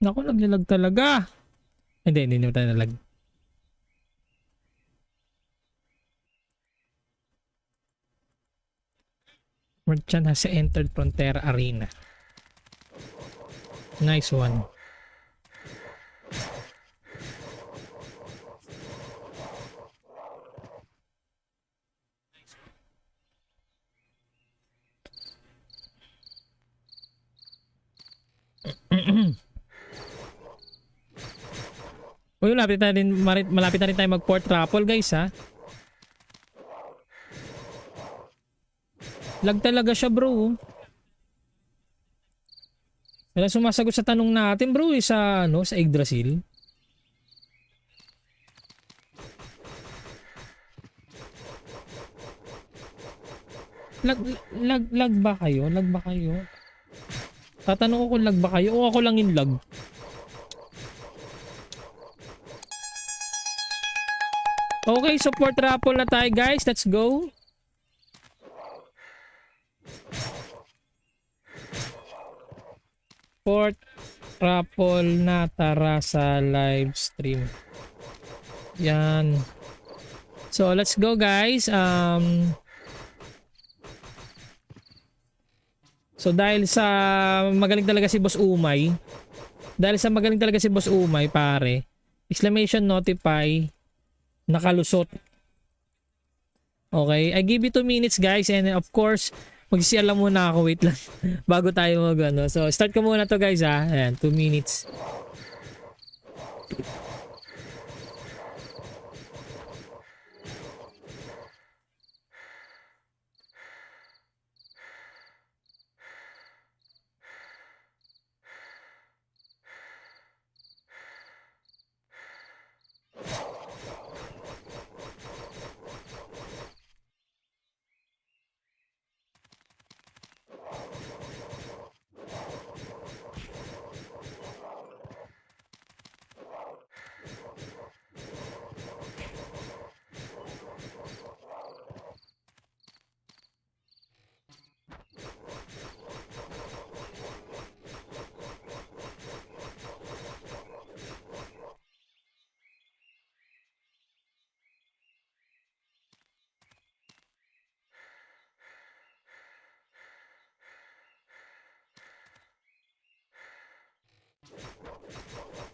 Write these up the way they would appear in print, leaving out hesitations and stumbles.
Naku, naglalag talaga. Hindi naman tayo nalag. Merchant has entered Frontera Arena. Nice one. Uy, malapit na rin tayo mag-port raffle guys ha. Lag talaga siya bro. Wala sumasagot sa tanong natin bro sa sa Yggdrasil. Lag ba kayo? Lag ba kayo? Tatanong ko kung lag ba kayo o ako lang yung lag. Okay, support raffle na tayo guys. Let's go. Support raffle na tara sa live stream. Yan. So let's go guys. So dahil sa magaling talaga si Boss Umay. Pare. Exclamation notify nakalusot. Okay, I give you 2 minutes guys and of course magsisialam muna ako, wait lang bago tayo So start ko muna to guys ha. Ayan, 2 minutes.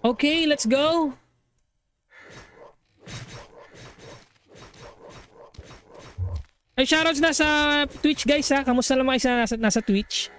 Okay, let's go. Ay, shoutouts na sa Twitch guys ha. Kamusta naman kayo nasa Twitch?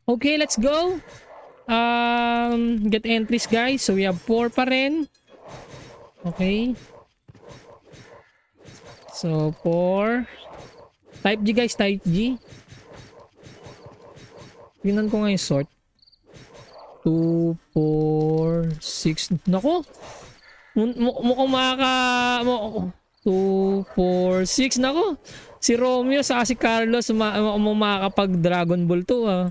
Okay, let's go. Get entries guys. So we have 4 pa rin. Okay. So 4. Type G guys, type G. Tingnan ko nga yung sort. 2, 4, 6. Nako. Mukhang 2, 4, 6. Nako. Si Romeo sa si Carlos makakapag Dragon Ball to ah.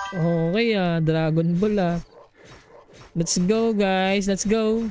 Okay ah, Dragon Ball ah. Let's go guys, let's go.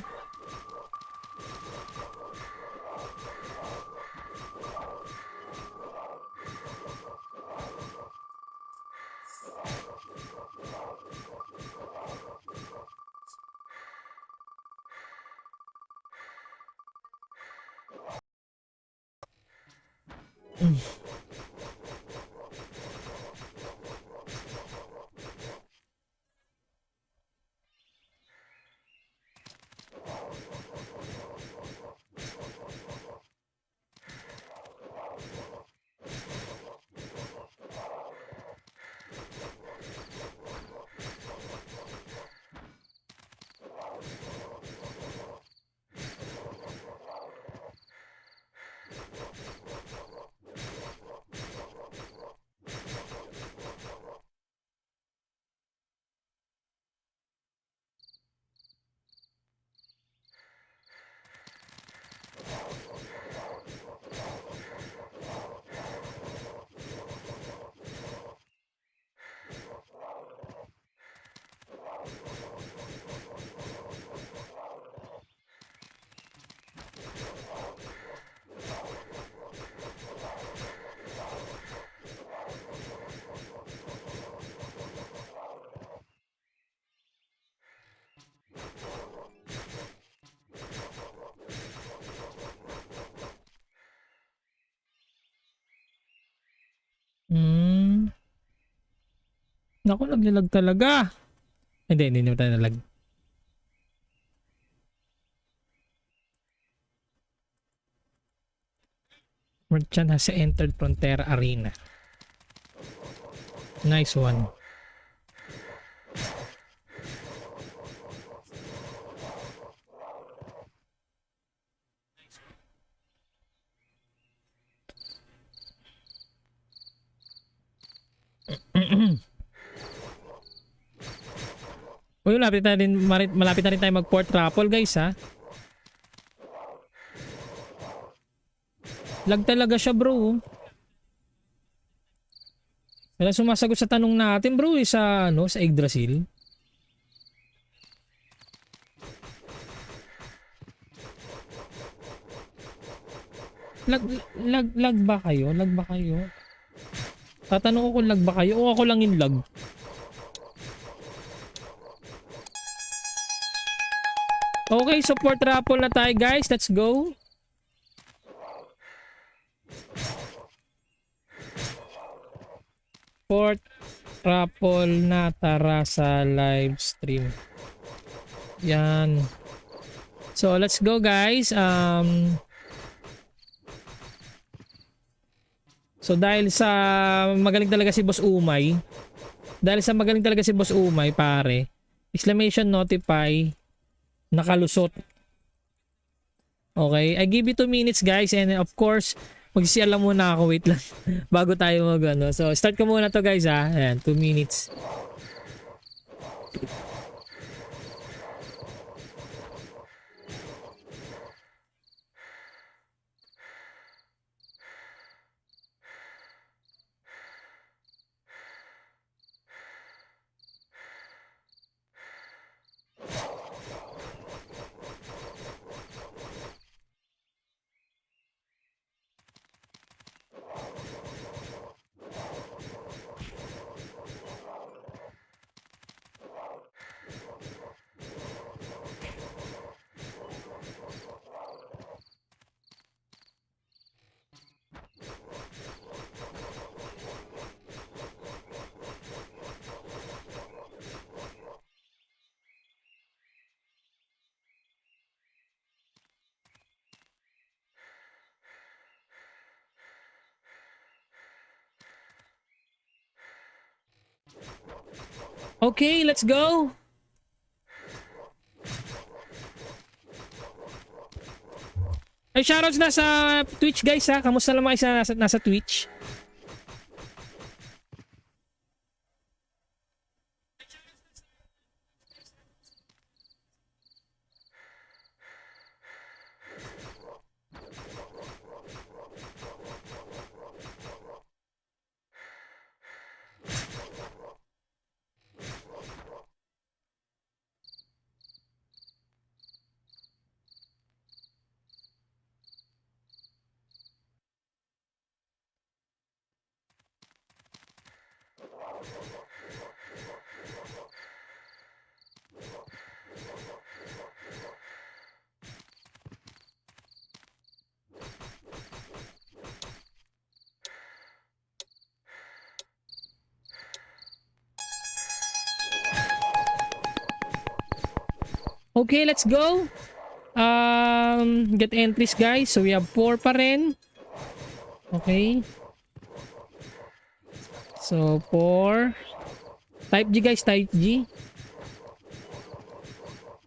Naku, naglalag talaga. Hindi naman tayo nalag. Merchant has entered Frontera Arena. Nice one. Uy, malapit na rin tayo mag-port raffle guys ha. Lag talaga siya bro. Wala sumasagot sa tanong natin bro sa sa Yggdrasil. Lag ba kayo? Lag ba kayo? Tatanong ko kung lag ba kayo o ako lang yung lag. Okay, support raffle na tayo guys. Let's go. Support raffle na tara sa live stream. Yan. So, let's go guys. So, dahil sa magaling talaga si Boss Umay. Pare. Exclamation notify. Nakalusot. Okay, I give you 2 minutes guys and of course mag-CR lang muna ako, wait lang bago tayo so start ko muna to guys ha. Ayan, 2 minutes. Okay, let's go. Ay, shoutouts na sa Twitch guys ha. Kamusta naman kayo nasa Twitch? Okay, let's go. Get entries guys. So we have 4 pa rin. Okay. So 4. Type G guys, type G.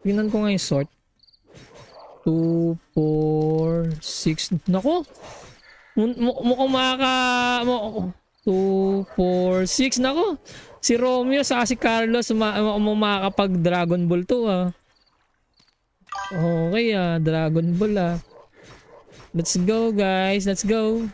Tingnan ko nga yung sort. 2, 4, 6. Nako. Mukhang 2, 4, 6. Nako. Si Romeo sa si Carlos makakapag Dragon Ball to ah. Okay Dragon Ball ah. Let's go guys, let's go.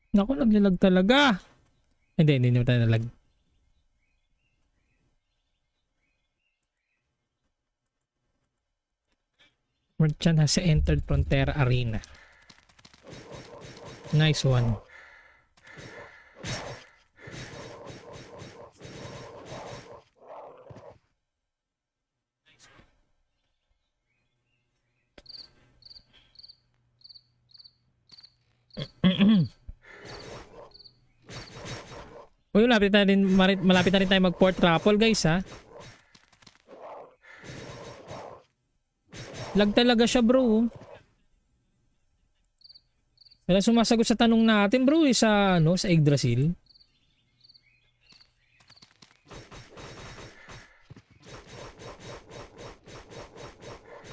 Naku, naglalag talaga. Hindi naman tayo nalag. Merchant has entered Frontera Arena. Nice one. Uy, malapit na rin tayo mag-port raffle guys ha. Lag talaga siya bro. Wala sumasagot sa tanong natin bro sa Yggdrasil.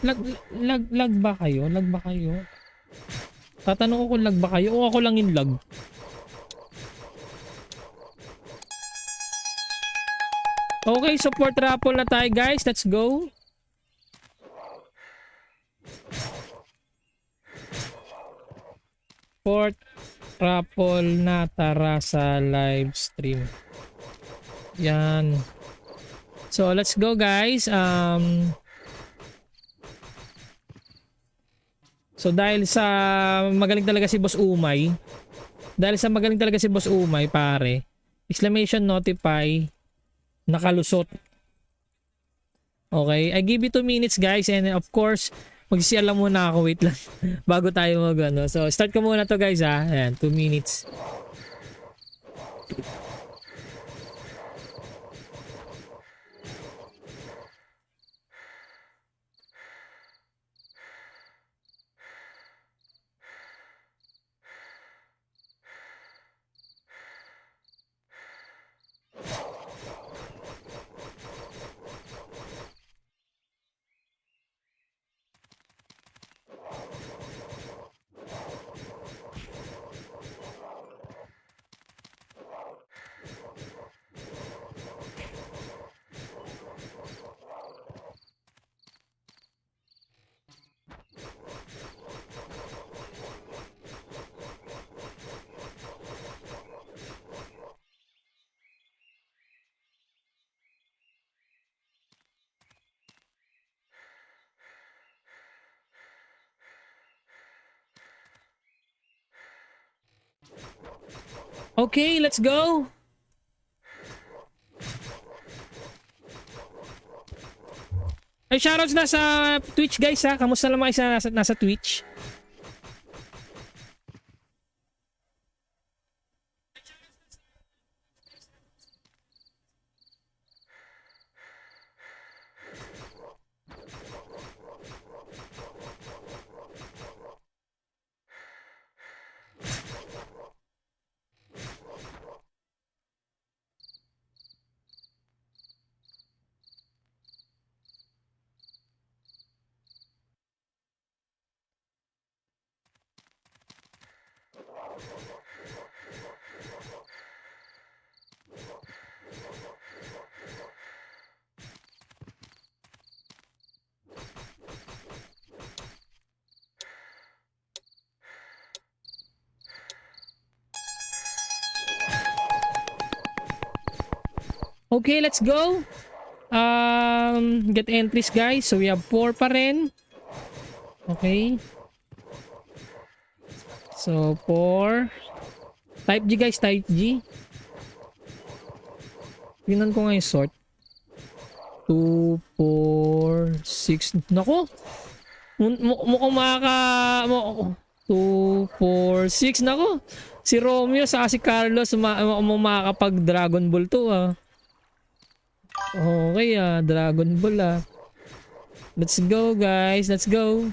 Lag ba kayo? Lag ba kayo? Tatanong ko kung lag ba kayo o ako lang yung lag. Okay, support raffle na tayo guys. Let's go. Support raffle na tara sa live stream. Yan. So, let's go guys. So, dahil sa magaling talaga si Boss Umay. Pare. Exclamation notify. Nakalusot. Okay, I give you 2 minutes guys, and of course Mag-CR lang muna ako, wait lang. Bago tayo mag ano. So, start ko muna to guys ha. Ayan, 2 minutes. Okay, let's go. Ay, shoutouts na sa Twitch guys ha. Kamusta naman kayo nasa Twitch? Okay, let's go. Get entries guys. So we have 4 pa rin. Okay. So 4. Type G guys, type G. Tingnan ko nga yung sort. 2, 4, 6. Nako. Mukhang 2, 4, 6. Nako. Si Romeo sa si Carlos makakapag Dragon Ball to ah. Okay ah, Dragon Ball ah. Let's go guys, let's go.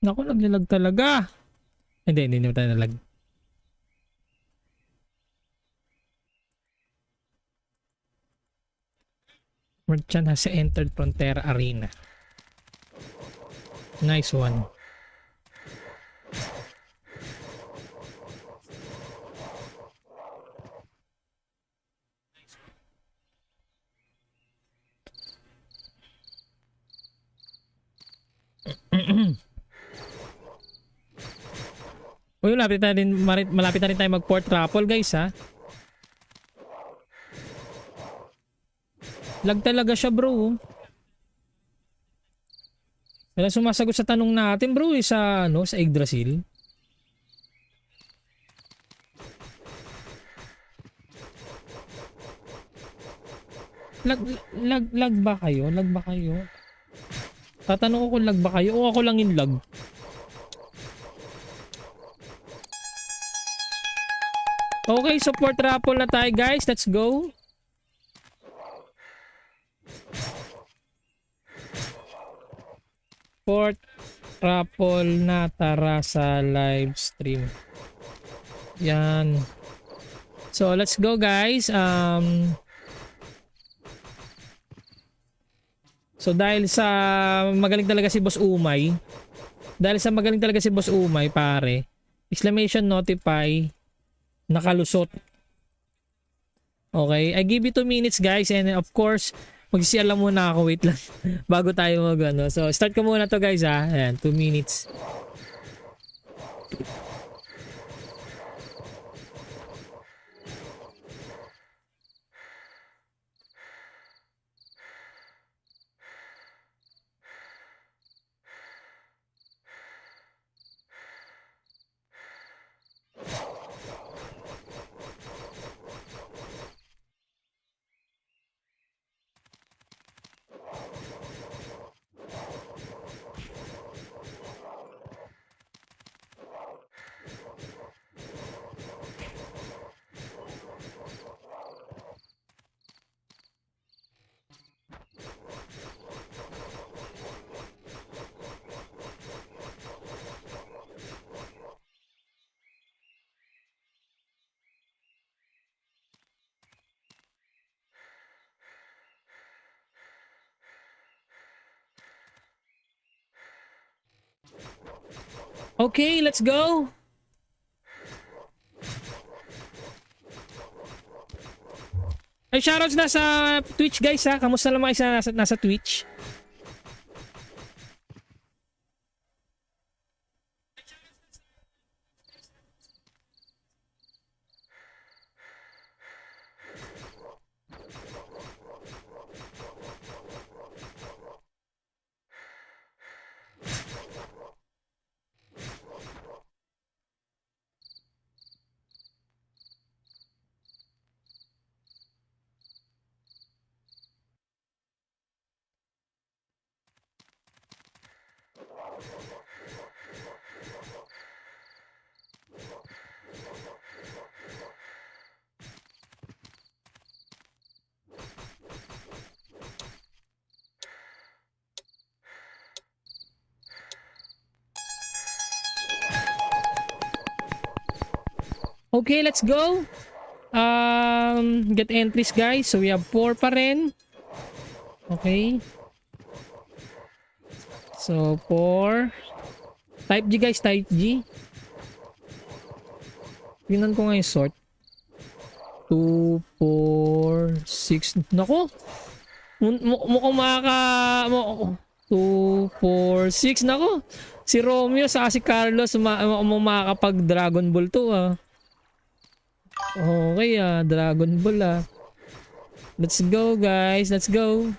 Naku, naglalag talaga. Hindi naman tayo nalag. Merchant has entered Frontera Arena. Nice one. Uy, malapit na rin tayo mag port raffle guys ha. Lag talaga siya bro. Wala sumasagot sa tanong natin bro sa ano sa Yggdrasil. Lag ba kayo? Lag ba kayo? Tatanong ko kung lag ba kayo o ako lang yung lag. Okay, support raffle na tayo guys. Let's go. Support raffle na tara sa live stream. Yan. So let's go guys. So dahil sa magaling talaga si Boss Umay. Pare. Exclamation notify nakalusot. Okay, I give you 2 minutes guys and of course mag-CR lang muna ako, wait lang bago tayo mag ano. So start ko muna to guys ha. Ayan, 2 minutes. Okay, let's go. Ay, shoutouts na sa Twitch guys ha. Kamusta naman kayo nasa Twitch? Okay, let's go. Get entries guys. So we have 4 pa rin. Okay. So 4. Type G guys, type G. Tingnan ko nga yung sort. 2, 4, 6. Nako. Mukhang 2, 4, 6. Nako. Si Romeo sa si Carlos makakapag Dragon Ball to ah. Okay ah, Dragon Ball ah. Let's go guys, let's go.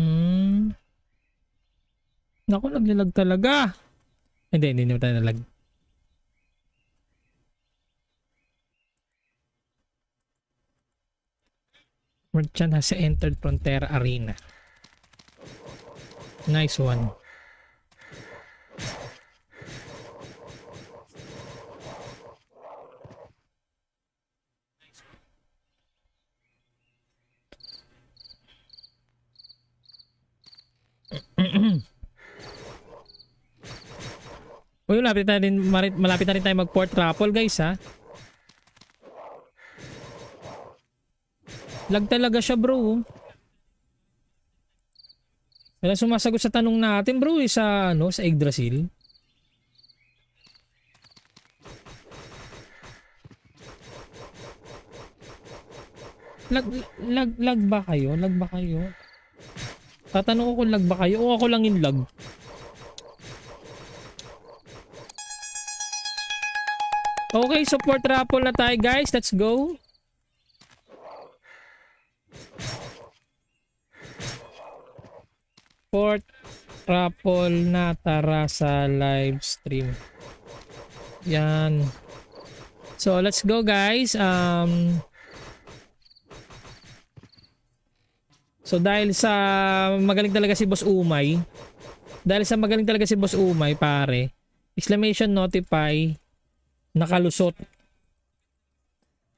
Hmm. Naku, naglalag talaga. Hindi naman tayo nalag. Merchant has entered Frontera Arena. Nice one. Uy, malapit na rin tayo mag port raffle guys ha. Lag talaga siya bro. Wala sumasagot sa tanong natin bro sa ano sa Yggdrasil. Lag ba kayo? Lag ba kayo? Tatanong ko kung lag ba kayo o ako lang yung lag. Okay, support raffle na tayo guys. Let's go. Support raffle na tara sa live stream. Yan. So, let's go guys. So, dahil sa magaling talaga si Boss Umay. Pare. Exclamation notify. Nakalusot.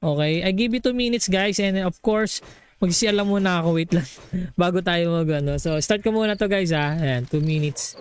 Okay, I give you 2 minutes guys and of course mag-CR muna ako, wait lang bago tayo mag ano. So start ko muna to guys ha. Ayan, 2 minutes.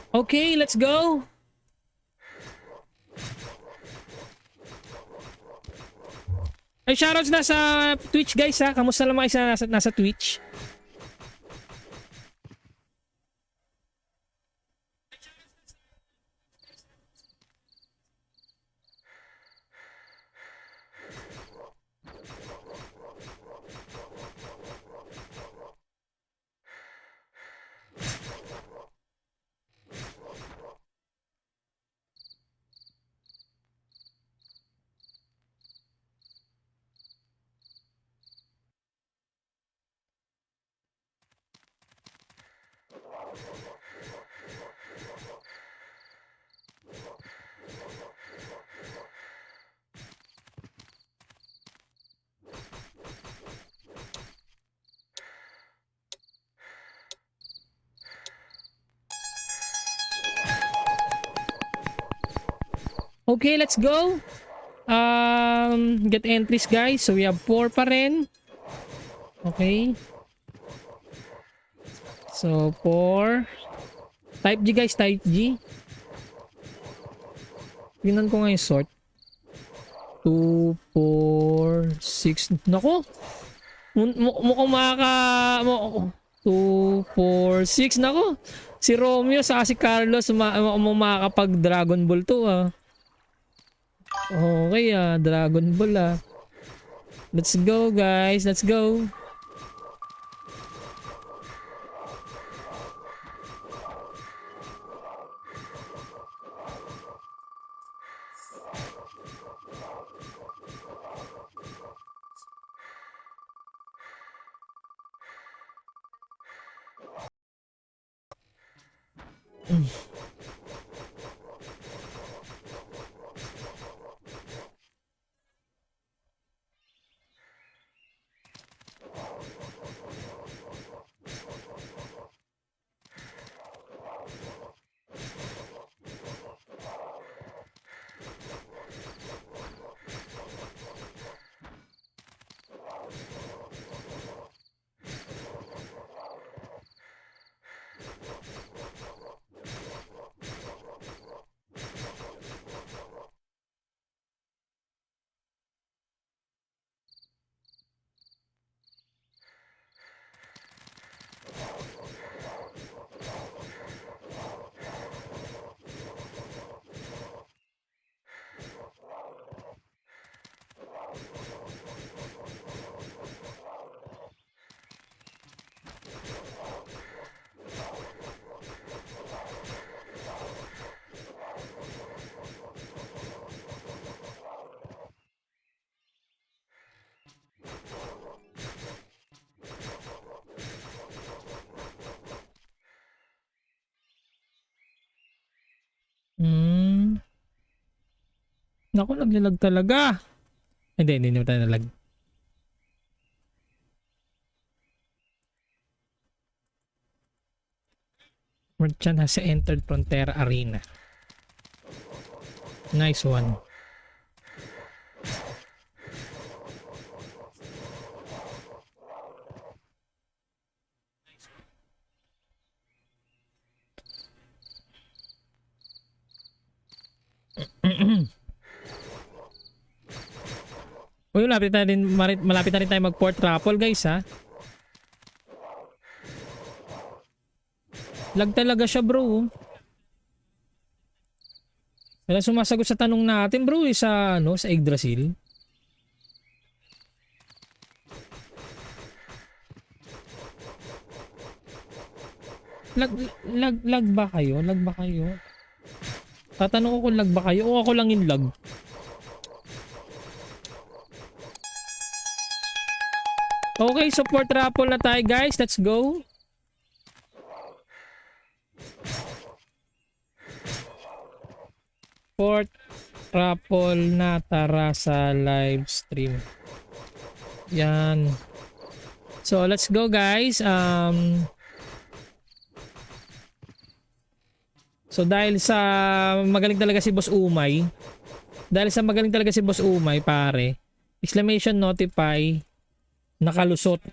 Okay, let's go. Ay, shoutouts na sa Twitch guys ha. Kamusta naman kayo nasa Twitch? Okay, let's go. Get entries guys. So we have 4 pa rin. Okay. So 4. Type G guys, type G. Tingnan ko nga yung sort. 2, 4, 6. Nako. Mukhang 2, 4, 6. Nako. Si Romeo sa si Carlos makakapag Dragon Ball to ah. Okay Dragon Ball ah. Let's go guys, let's go. Hmm. Naku, naglalag talaga. Hindi naman tayo nalag. Merchant has entered Frontera Arena. Nice one. Uy, malapit na rin tayo mag-port raffle guys ha. Lag talaga siya bro. Wala sumasagot sa tanong natin bro sa ano, sa Yggdrasil. Lag ba kayo? Lag ba kayo? Tatanong ko kung lag ba kayo o ako lang yung lag. Okay, support raffle na tayo guys. Let's go. Support raffle na, tara sa live stream. Yan. So let's go guys. So dahil sa magaling talaga si Boss Umay. Pare. Exclamation notify nakalusot.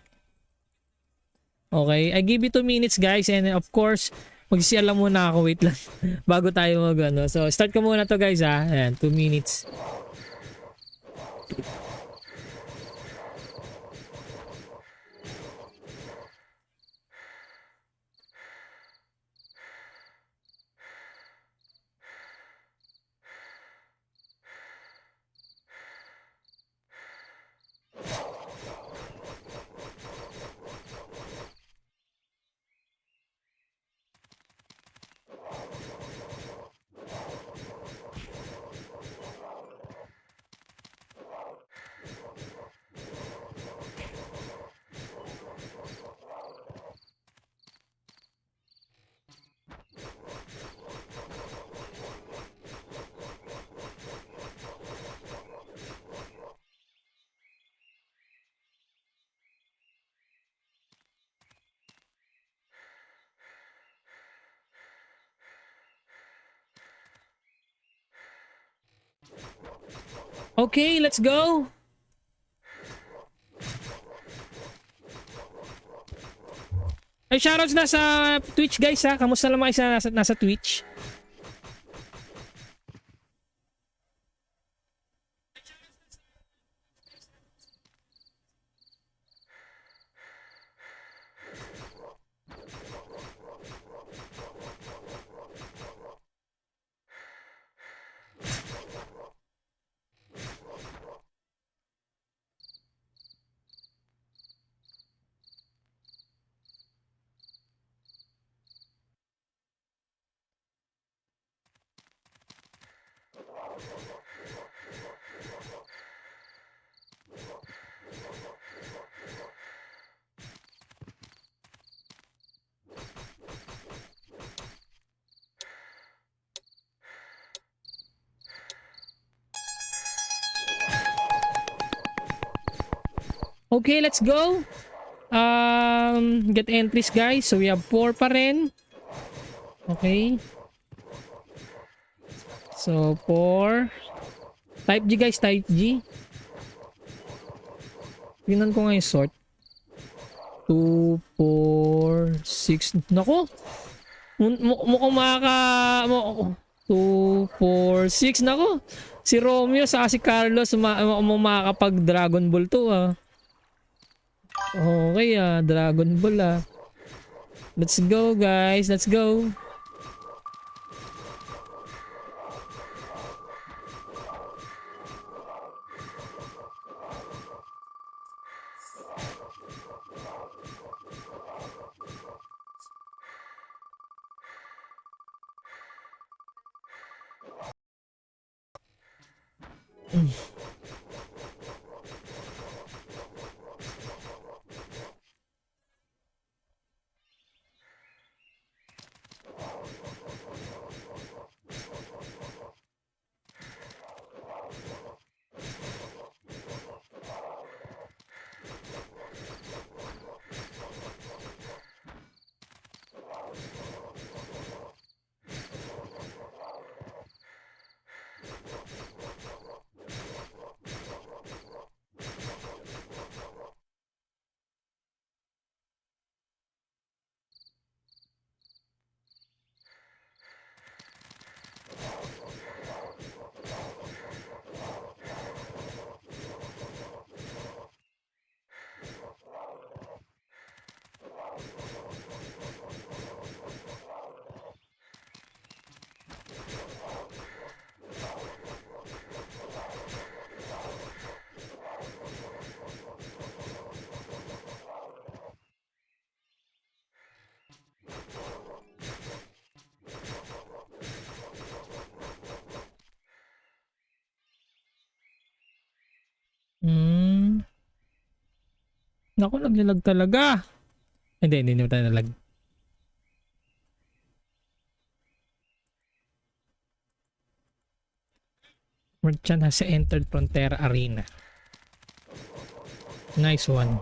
Okay, I give you 2 minutes guys, and of course mag-CR lang muna ako, wait lang bago tayo mag ano. So start ko muna to guys ha. Ayan, 2 minutes. Okay, let's go. Ay, shoutouts na sa Twitch guys ha. Kamusta naman kayo nasa Twitch? Okay, let's go. Get entries guys. So we have 4 pa rin. Okay. So 4. Type G guys, type G. Tingnan ko nga yung sort. 2, 4, 6. Nako. Mukhang 2, 4, 6. Nako. Si Romeo sa si Carlos makakapag Dragon Ball to ah. Okay ah, Dragon Ball ah. Let's go guys, let's go. Hmm. Naku, naglalag talaga. Hindi naman tayo nalag. Merchant has entered Frontera Arena. Nice one.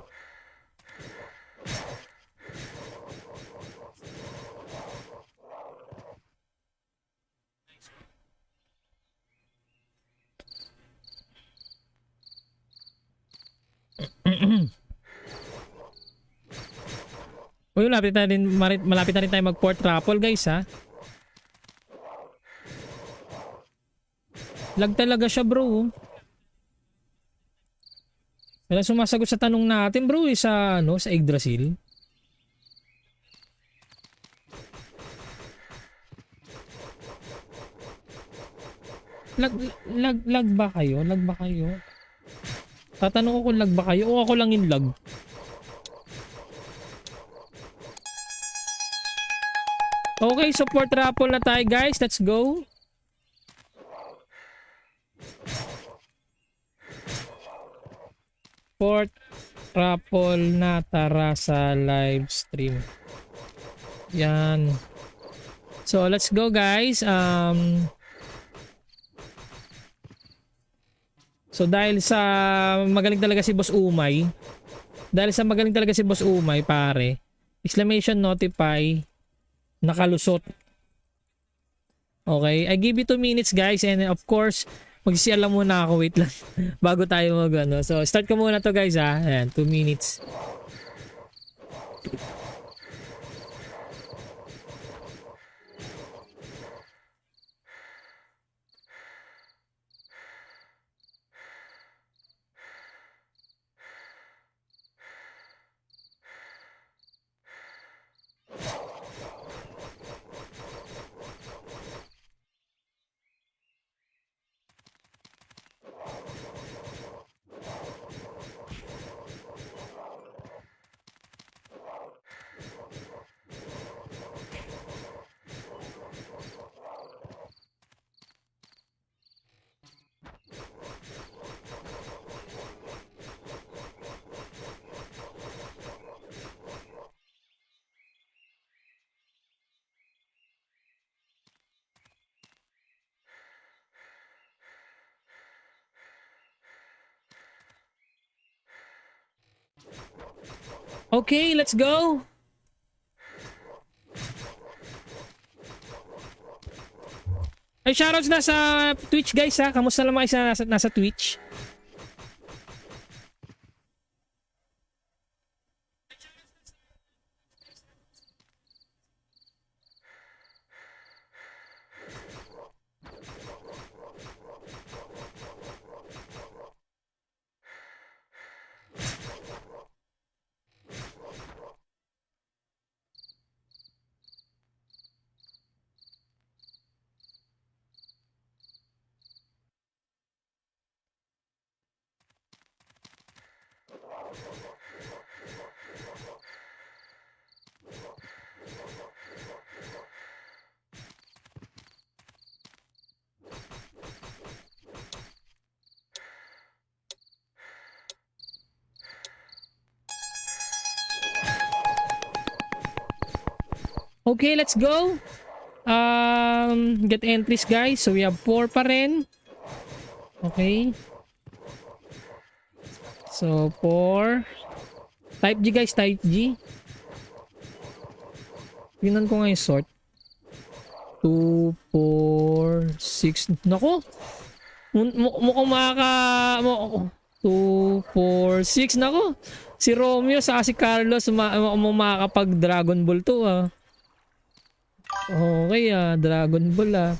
Uy, malapit na rin tayo mag port raffle guys ha. Lag talaga siya bro. Wala sumasagot sa tanong natin bro sa ano sa Yggdrasil. Lag ba kayo? Lag ba kayo? Tatanong ko kung lag ba kayo o ako lang yung lag. Okay, support raffle na tayo guys. Let's go. Support raffle na tara sa live stream. Yan. So let's go guys. So dahil sa magaling talaga si Boss Umay. Pare. Exclamation notify nakalusot. Okay, I give you 2 minutes guys and of course mag-CR lang muna ako, wait lang bago tayo mag ano. So start ko muna to guys ha. Ayan, 2 minutes. Okay, let's go. Ay, shoutouts na sa Twitch guys ha. Kamusta naman kayo nasa Twitch? Okay, let's go. Get entries guys. So we have 4 pa rin. Okay. So 4. Type G guys, type G. Tingnan ko nga yung sort. 2, 4, 6. Nako. Mukhang 2, 4, 6. Nako. Si Romeo sa si Carlos makakapag Dragon Ball to ah. Okay ah, Dragon Ball ah.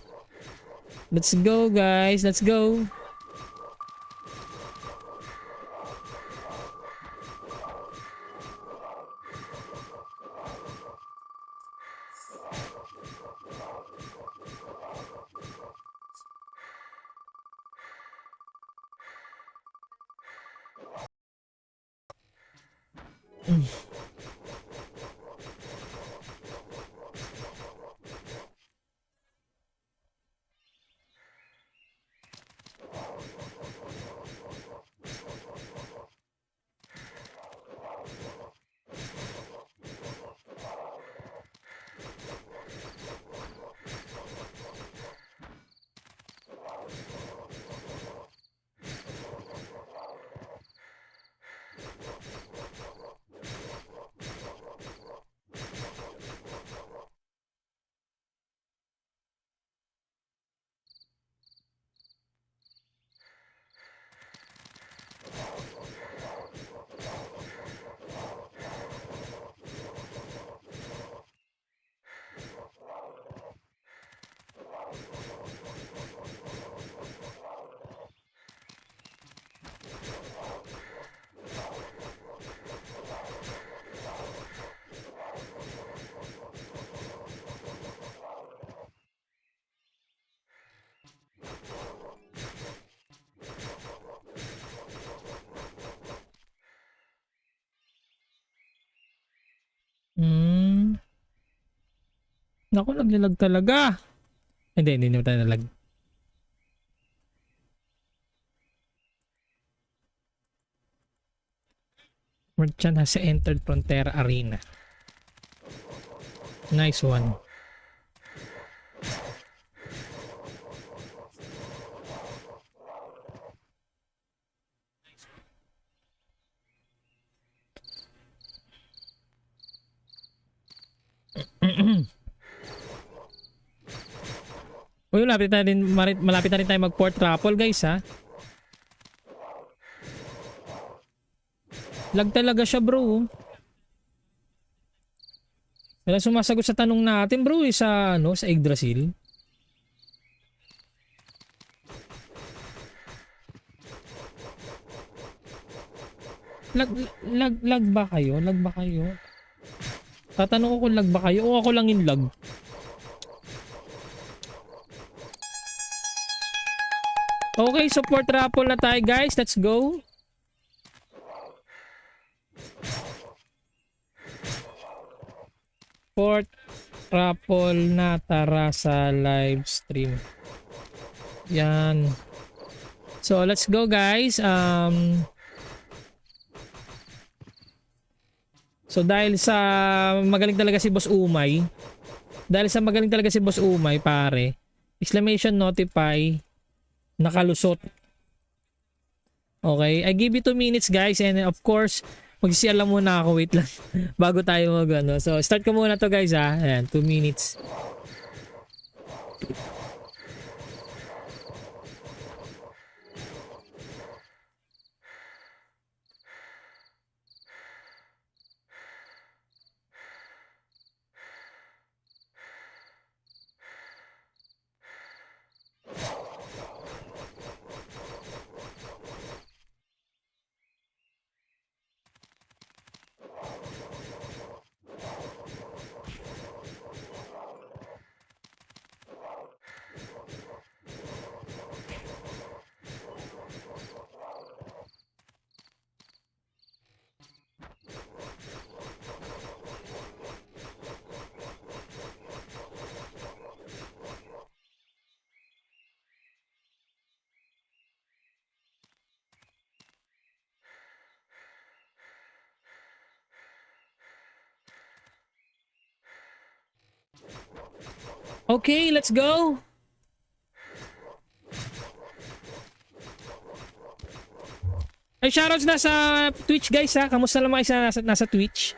Let's go guys, let's go. Hmm. Naku, naglalag talaga. Hindi naman tayo nalag. Merchant has entered Frontera Arena. Nice one. Uy, malapit na rin tayo mag port raffle guys ha. Lag talaga siya bro. Wala sumasagot sa tanong natin bro sa ano sa Yggdrasil. Lag ba kayo? Lag ba kayo? Tatanong ko kung lag ba kayo o ako lang yung lag. Okay, support raffle na tayo guys. Let's go. Support raffle na tara sa live stream. Yan. So, let's go guys. So, dahil sa magaling talaga si Boss Umay. Pare. Exclamation notify. Nakalusot. Okay, I give you 2 minutes guys and of course mag-CR lang muna ako, wait lang bago tayo mag ano. So start ko muna to guys ha. Ayan, 2 minutes. Okay, let's go. Ay, shoutouts na sa Twitch guys ha. Kamusta naman kayo nasa Twitch?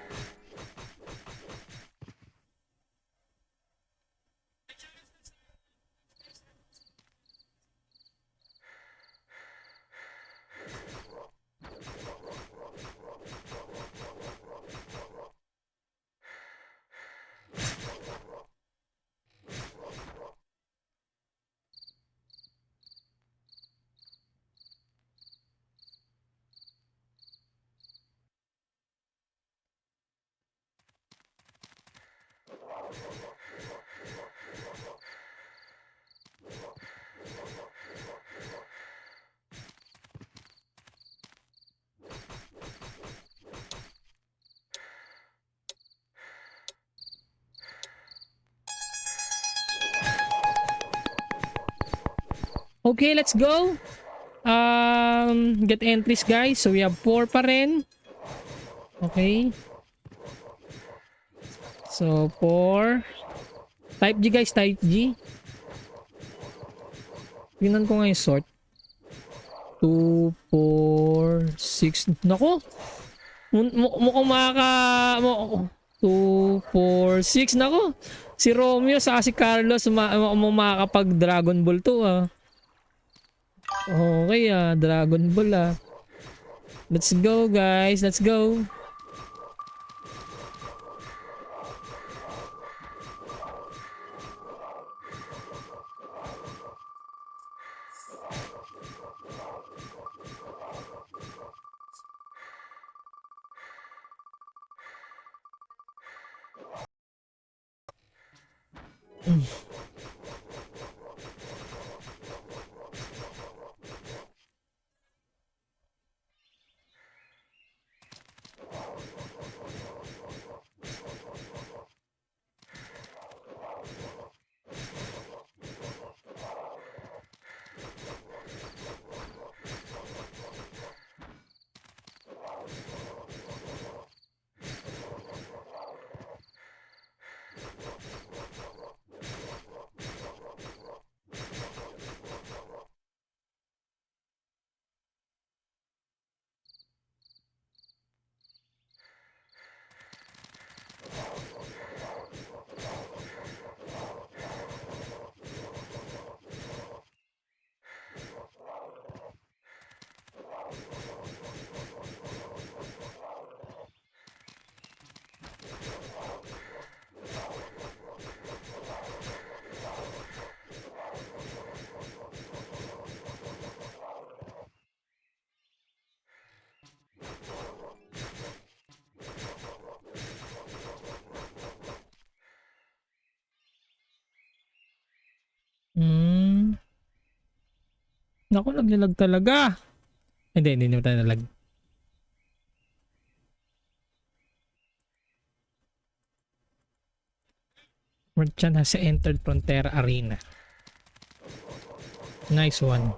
Okay, let's go. Get entries guys. So we have 4 pa rin. Okay. So 4. Type G guys, type G. Tingnan ko nga yung sort. 2, 4, 6. Nako. Mukhang 2, 4, 6. Nako. Si Romeo sa si Carlos makakapag Dragon Ball to ah. Okay Dragon Ball ah. Let's go guys, let's go. Hmm. Naku, naglalag talaga. Hindi naman tayo nalag. Merchant has entered Frontera Arena. Nice one.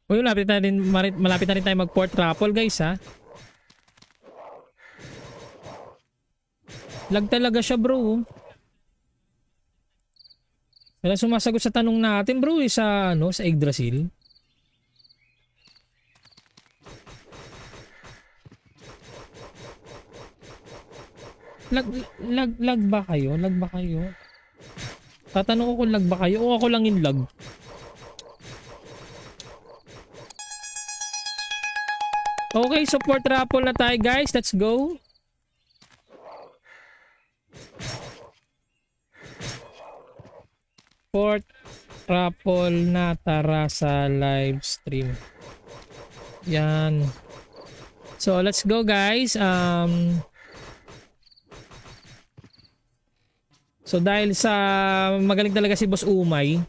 Uy, malapit na rin tayo mag-port raffle guys ha. Lag talaga siya bro. Wala sumasagot sa tanong natin bro sa ano, sa Yggdrasil. Lag ba kayo? Lag ba kayo? Tatanong ko kung lag ba kayo o ako lang yung lag. Okay, support raffle na tayo guys. Let's go. Support raffle na, tara sa live stream. Yan. So let's go guys. So dahil sa magaling talaga si Boss Umay.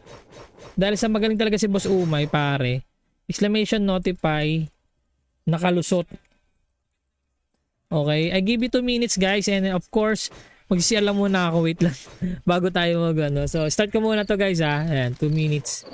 Pare. Exclamation notify nakalusot. Okay, I give you 2 minutes guys, and of course mag-CR lang muna ako, wait lang bago tayo mag ano. So start ko muna to guys ha. Ayan, 2 minutes.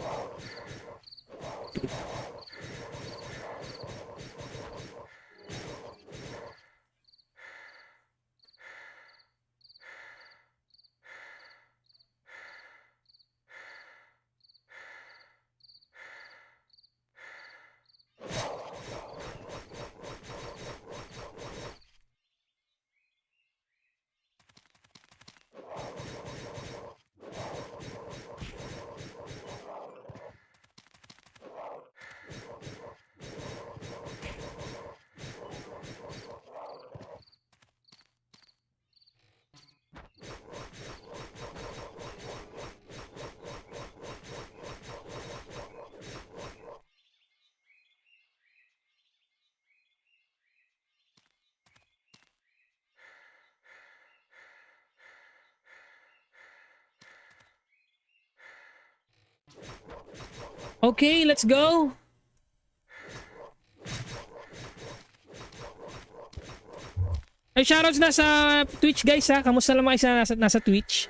Okay, let's go. Ay, shoutouts na sa Twitch guys ha. Kamusta naman kayo nasa Twitch?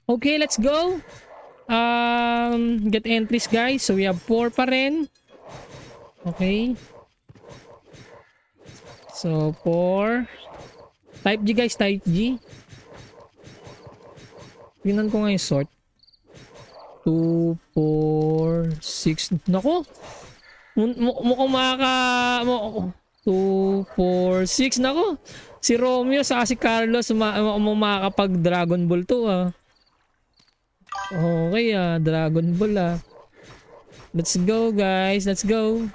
Okay, let's go. Get entries guys. So we have 4 pa rin. Okay. So 4. Type G guys, type G. Tingnan ko nga yung sort. 2, 4, 6. Nako. Mukhang 2, 4, 6. Nako. Si Romeo sa si Carlos makakapag Dragon Ball to ah. Okay ah, Dragon Ball ah. Let's go guys, let's go.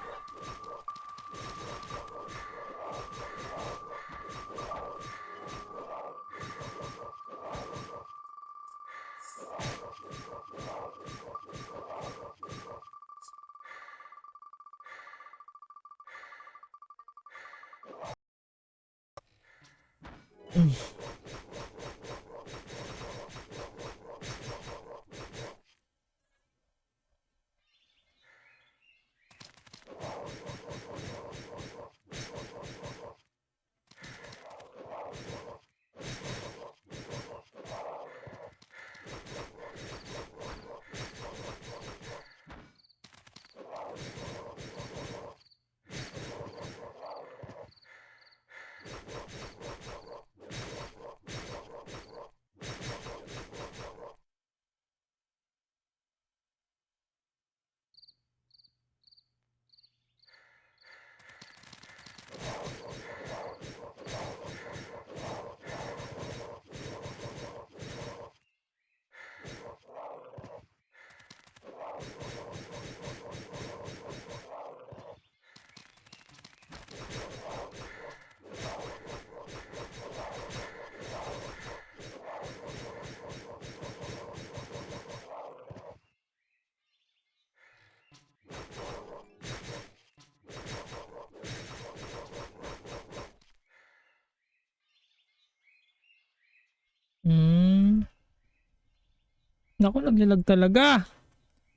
Naku, naglalag talaga.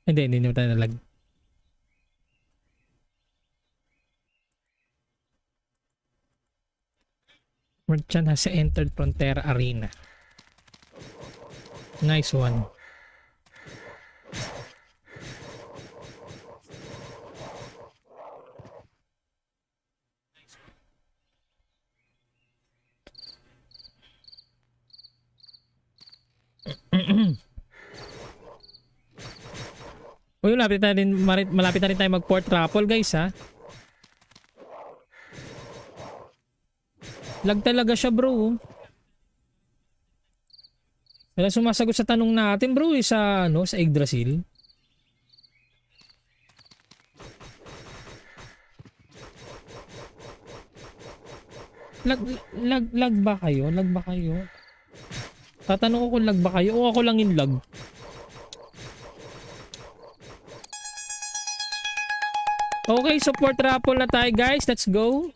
Hindi naman tayo nalag. Merchant has entered Frontera Arena. Nice one. Uy, malapit na rin tayo mag-port raffle guys ha. Lag talaga siya bro. Wala sumasagot sa tanong natin bro sa ano, sa Yggdrasil. Lag ba kayo? Lag ba kayo? Tatanong ko kung lag ba kayo o ako lang yung lag. Okay, support raffle na tayo guys. Let's go.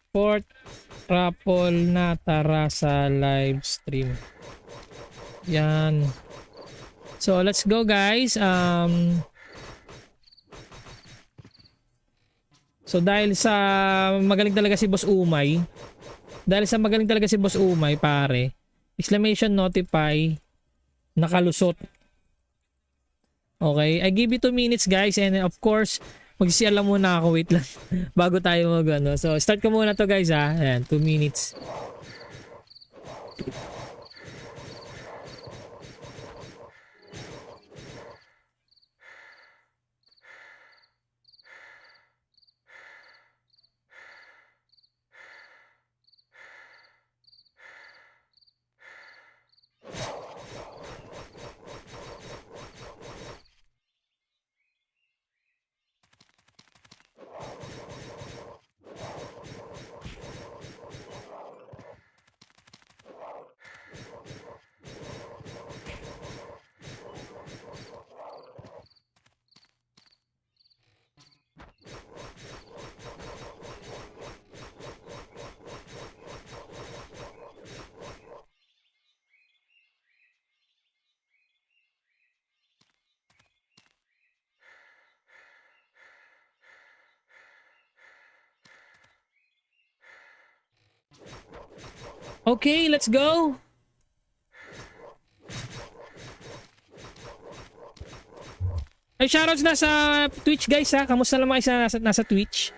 Support raffle na tara sa live stream. Yan. So, let's go guys. So, dahil sa magaling talaga si Boss Umay. Pare. Exclamation notify. Nakalusot. Okay, I give you 2 minutes guys and of course mag-CR lang muna ako, wait lang bago tayo mag ano. So start ko muna to guys ha. Ayan, 2 minutes. Okay, let's go. Ay, shoutouts na sa Twitch guys ha. Kamusta naman kayo nasa Twitch?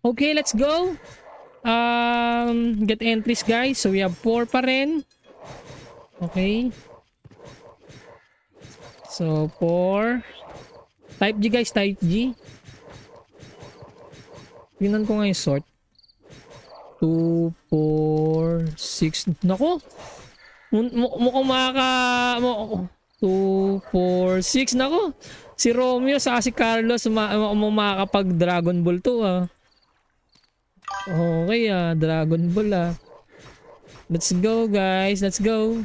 Okay, let's go. Get entries guys. So we have 4 pa rin. Okay. So 4. Type G guys, type G. Tingnan ko nga yung sort. 2, 4, 6. Nako. Mukhang 2, 4, 6. Nako. Si Romeo sa si Carlos makakapag Dragon Ball to ah. Okay Dragon Ball ah. Let's go guys, let's go.